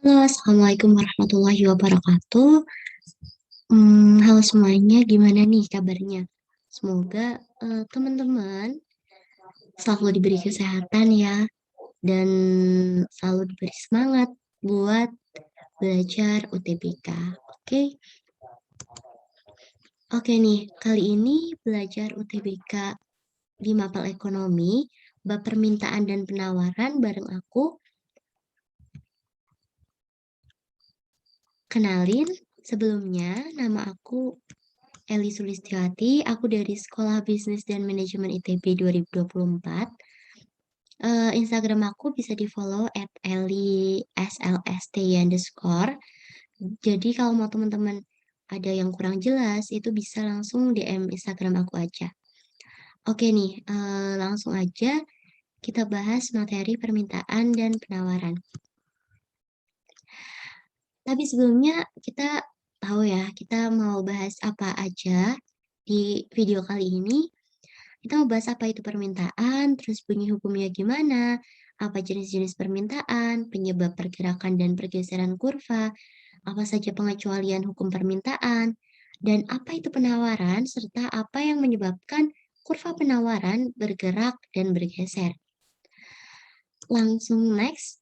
Halo, Assalamualaikum warahmatullahi wabarakatuh. Halo semuanya, gimana nih kabarnya? Semoga teman-teman selalu diberi kesehatan ya, dan selalu diberi semangat buat belajar UTBK. Oke, oke nih, kali ini belajar UTBK di Mapel Ekonomi, bab permintaan dan penawaran bareng aku. Kenalin, sebelumnya nama aku Eli Sulistiawati, aku dari Sekolah Bisnis dan Manajemen ITB 2024. Instagram aku bisa di-follow @eli_slst_. Jadi kalau mau teman-teman ada yang kurang jelas, itu bisa langsung DM Instagram aku aja. Oke nih, langsung aja kita bahas materi permintaan dan penawaran. Tapi sebelumnya kita tahu ya, kita mau bahas apa aja di video kali ini. Kita mau bahas apa itu permintaan, terus bunyi hukumnya gimana, apa jenis-jenis permintaan, penyebab pergerakan dan pergeseran kurva, apa saja pengecualian hukum permintaan, dan apa itu penawaran, serta apa yang menyebabkan kurva penawaran bergerak dan bergeser. Langsung next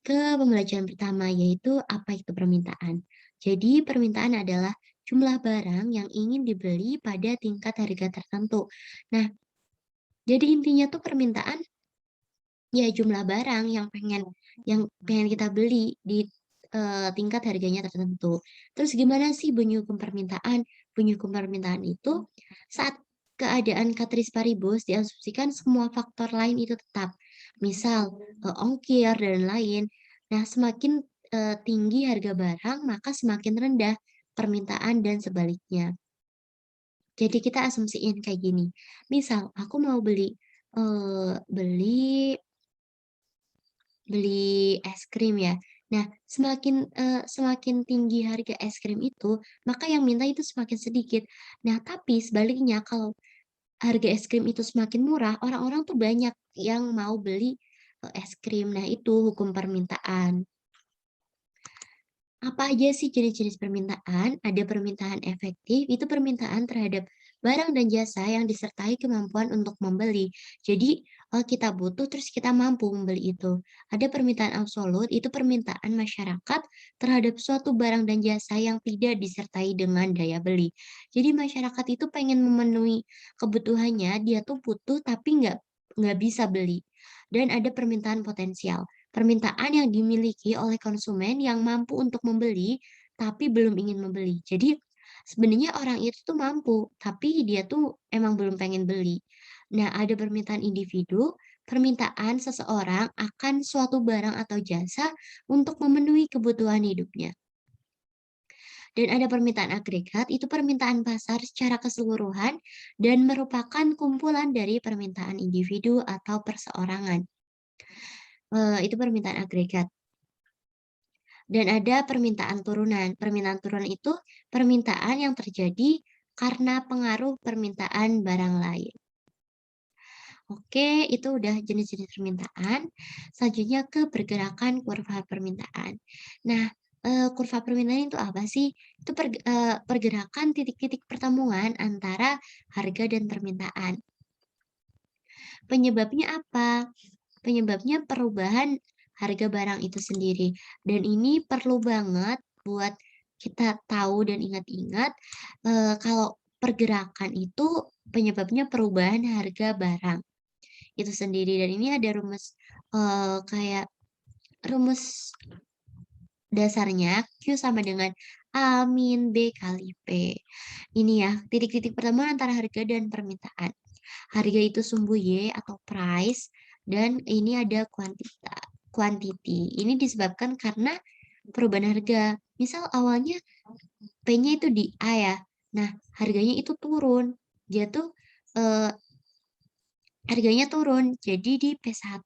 ke pembelajaran pertama, yaitu apa itu permintaan. Jadi permintaan adalah jumlah barang yang ingin dibeli pada tingkat harga tertentu. Nah, jadi intinya tuh permintaan ya jumlah barang yang pengen kita beli di tingkat harganya tertentu. Terus gimana sih bunyi hukum permintaan? Bunyi hukum permintaan itu saat keadaan Catrice paribus diasumsikan semua faktor lain itu tetap. Misal ongkir dan lain. Nah, semakin tinggi harga barang, maka semakin rendah permintaan dan sebaliknya. Jadi kita asumsiin kayak gini. Misal aku mau beli beli beli es krim ya. Nah, semakin tinggi harga es krim itu, maka yang minta itu semakin sedikit. Nah, tapi sebaliknya kalau harga es krim itu semakin murah, orang-orang tuh banyak yang mau beli es krim. Nah, itu hukum permintaan. Apa aja sih jenis-jenis permintaan? Ada permintaan efektif, itu permintaan terhadap barang dan jasa yang disertai kemampuan untuk membeli. Jadi, kita butuh terus kita mampu membeli itu. Ada permintaan absolut, itu permintaan masyarakat terhadap suatu barang dan jasa yang tidak disertai dengan daya beli. Jadi masyarakat itu pengen memenuhi kebutuhannya, dia tuh butuh tapi nggak bisa beli. Dan ada permintaan potensial. Permintaan yang dimiliki oleh konsumen yang mampu untuk membeli, tapi belum ingin membeli. Jadi, sebenarnya orang itu tuh mampu, tapi dia tuh emang belum pengen beli. Nah, ada permintaan individu, permintaan seseorang akan suatu barang atau jasa untuk memenuhi kebutuhan hidupnya. Dan ada permintaan agregat, itu permintaan pasar secara keseluruhan dan merupakan kumpulan dari permintaan individu atau perseorangan. Itu permintaan agregat. Dan ada permintaan turunan. Permintaan turunan itu permintaan yang terjadi karena pengaruh permintaan barang lain. Oke, itu udah jenis-jenis permintaan. Selanjutnya ke pergerakan kurva permintaan. Nah, kurva permintaan itu apa sih? Itu pergerakan titik-titik pertemuan antara harga dan permintaan. Penyebabnya apa? Penyebabnya perubahan harga barang itu sendiri. Dan ini perlu banget buat kita tahu dan ingat-ingat kalau pergerakan itu penyebabnya perubahan harga barang itu sendiri. Dan ini ada rumus kayak rumus dasarnya Q sama dengan A min B kali P. Ini ya, titik-titik pertemuan antara harga dan permintaan. Harga itu sumbu Y atau price, dan ini ada quantity. Ini disebabkan karena perubahan harga. Misal awalnya P-nya itu di A ya. Nah, harganya itu turun. Dia tuh eh, harganya turun jadi di P1.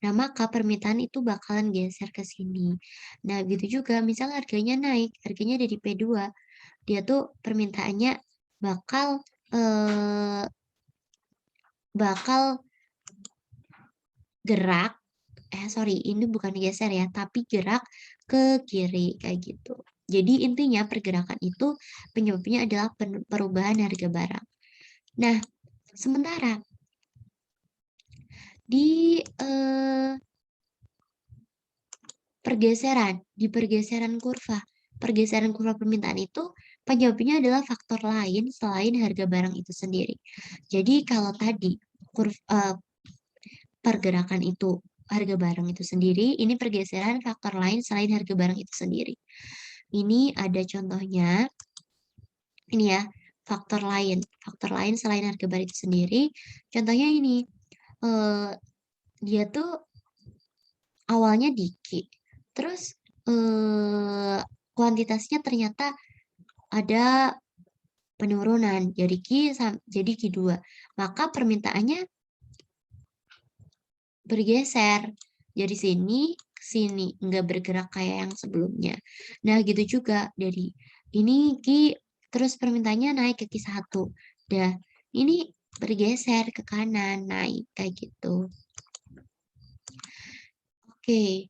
Nah, maka permintaan itu bakalan geser ke sini. Nah, gitu juga misal harganya naik, harganya ada di P2. Dia tuh permintaannya bakal bakal gerak sorry, ini bukan geser ya, tapi gerak ke kiri, kayak gitu. Jadi intinya pergerakan itu penyebabnya adalah perubahan harga barang. Nah, sementara di, pergeseran kurva permintaan itu penyebabnya adalah faktor lain selain harga barang itu sendiri. Jadi kalau tadi pergerakan itu harga barang itu sendiri, ini pergeseran faktor lain selain harga barang itu sendiri. Ini ada contohnya, ini ya, faktor lain selain harga barang itu sendiri. Contohnya ini, dia tuh awalnya dikit, terus kuantitasnya ternyata ada penurunan jadi Q2, maka permintaannya bergeser dari sini ke sini, nggak bergerak kayak yang sebelumnya. Nah, gitu juga dari ini terus permintaannya naik ke Q1. Dah, ini bergeser ke kanan, naik kayak gitu. Oke,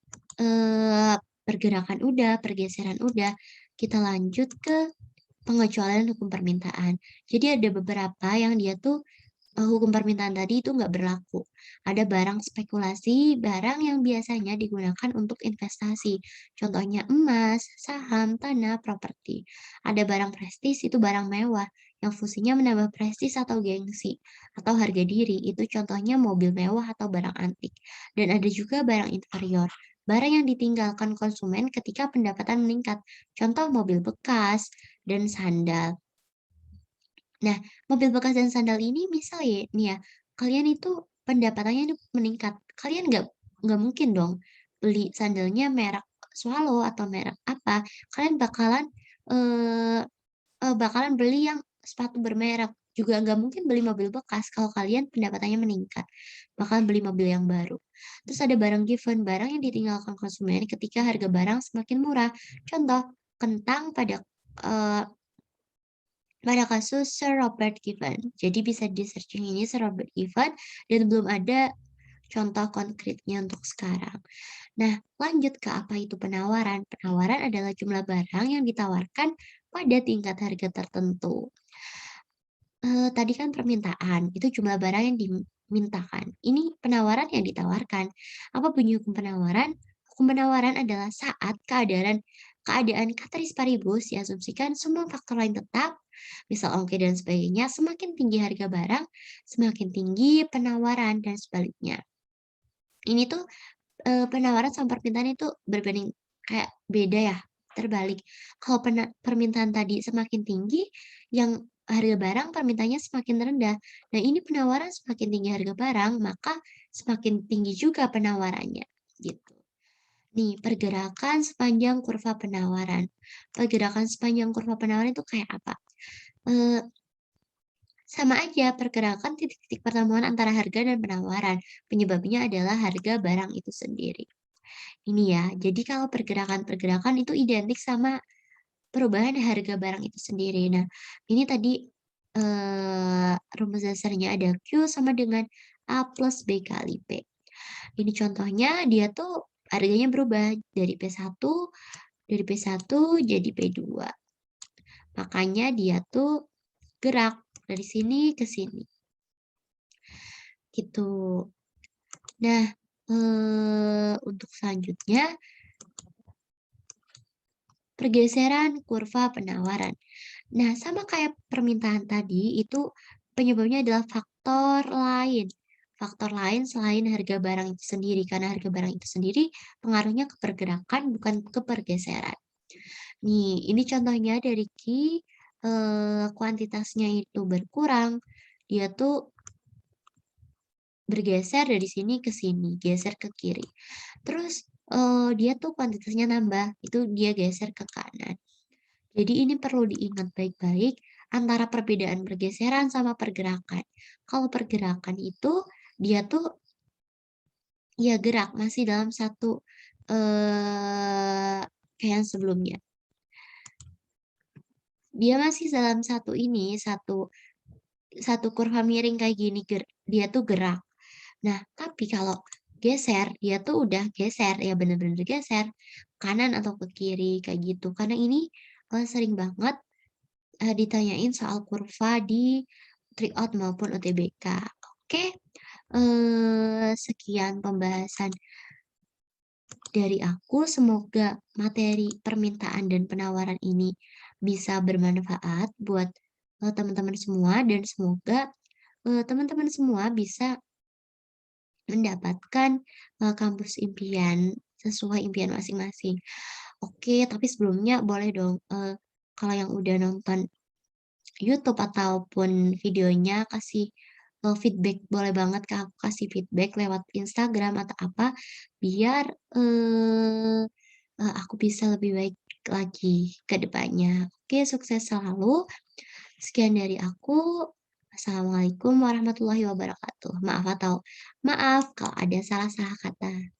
pergerakan udah, pergeseran udah. Kita lanjut ke pengecualian hukum permintaan. Jadi ada beberapa yang dia tuh hukum permintaan tadi itu nggak berlaku. Ada barang spekulasi, barang yang biasanya digunakan untuk investasi. Contohnya emas, saham, tanah, properti. Ada barang prestis, itu barang mewah, yang fungsinya menambah prestis atau gengsi, atau harga diri. Itu contohnya mobil mewah atau barang antik. Dan ada juga barang inferior, barang yang ditinggalkan konsumen ketika pendapatan meningkat. Contoh mobil bekas dan sandal. Nah, mobil bekas dan sandal ini misal ya, nih ya, kalian itu pendapatannya itu meningkat. Kalian nggak mungkin dong beli sandalnya merek Swallow atau merek apa. Kalian eh, bakalan beli yang sepatu bermerek. Juga nggak mungkin beli mobil bekas kalau kalian pendapatannya meningkat. Bakalan beli mobil yang baru. Terus ada barang given, barang yang ditinggalkan konsumen ketika harga barang semakin murah. Contoh, kentang pada kasus Sir Robert Given. Jadi bisa di-searching ini Sir Robert Given dan belum ada contoh konkretnya untuk sekarang. Nah, lanjut ke apa itu penawaran. Penawaran adalah jumlah barang yang ditawarkan pada tingkat harga tertentu. Tadi kan permintaan, itu jumlah barang yang dimintakan. Ini penawaran yang ditawarkan. Apa bunyi hukum penawaran? Hukum penawaran adalah saat keadaan ceteris paribus diasumsikan semua faktor lain tetap, misal ongkir dan sebagainya, semakin tinggi harga barang, semakin tinggi penawaran dan sebaliknya. Ini tuh penawaran sama permintaan itu berbanding kayak beda ya, terbalik. Kalau permintaan tadi semakin tinggi, yang harga barang permintaannya semakin rendah. Nah, ini penawaran semakin tinggi harga barang, maka semakin tinggi juga penawarannya, gitu. Nih, pergerakan sepanjang kurva penawaran. Pergerakan sepanjang kurva penawaran itu kayak apa? Sama aja, pergerakan titik-titik pertemuan antara harga dan penawaran. Penyebabnya adalah harga barang itu sendiri. Ini ya, jadi kalau pergerakan-pergerakan itu identik sama perubahan harga barang itu sendiri. Nah, ini tadi rumus dasarnya ada Q sama dengan A plus B kali P. Ini contohnya dia tuh harganya berubah dari P1 jadi P2. Makanya dia tuh gerak dari sini ke sini. Gitu. Nah, untuk selanjutnya pergeseran kurva penawaran. Nah, sama kayak permintaan tadi, itu penyebabnya adalah faktor lain. Faktor lain selain harga barang itu sendiri. Karena harga barang itu sendiri pengaruhnya ke pergerakan, bukan ke pergeseran. Nih, ini contohnya dari kuantitasnya itu berkurang. Dia tuh bergeser dari sini ke sini, geser ke kiri. Terus dia tuh kuantitasnya nambah, itu dia geser ke kanan. Jadi ini perlu diingat baik-baik antara perbedaan pergeseran sama pergerakan. Kalau pergerakan itu dia tuh ya gerak masih dalam satu kayak yang sebelumnya. Dia masih dalam satu kurva miring kayak gini, dia tuh gerak. Nah, tapi kalau geser, dia tuh udah geser, ya bener-bener geser, kanan atau ke kiri, kayak gitu. Karena ini, sering banget, ditanyain soal kurva di tryout maupun UTBK. Oke, sekian pembahasan dari aku, semoga materi permintaan dan penawaran ini bisa bermanfaat buat, teman-teman semua dan semoga, teman-teman semua bisa mendapatkan, kampus impian sesuai impian masing-masing. Oke, tapi sebelumnya boleh dong, kalau yang udah nonton YouTube ataupun videonya kasih, feedback, boleh banget Kak, aku kasih feedback lewat Instagram atau apa, biar, eee aku bisa lebih baik lagi ke depannya. Oke, sukses selalu. Sekian dari aku. Assalamualaikum warahmatullahi wabarakatuh. Maaf kalau ada salah-salah kata.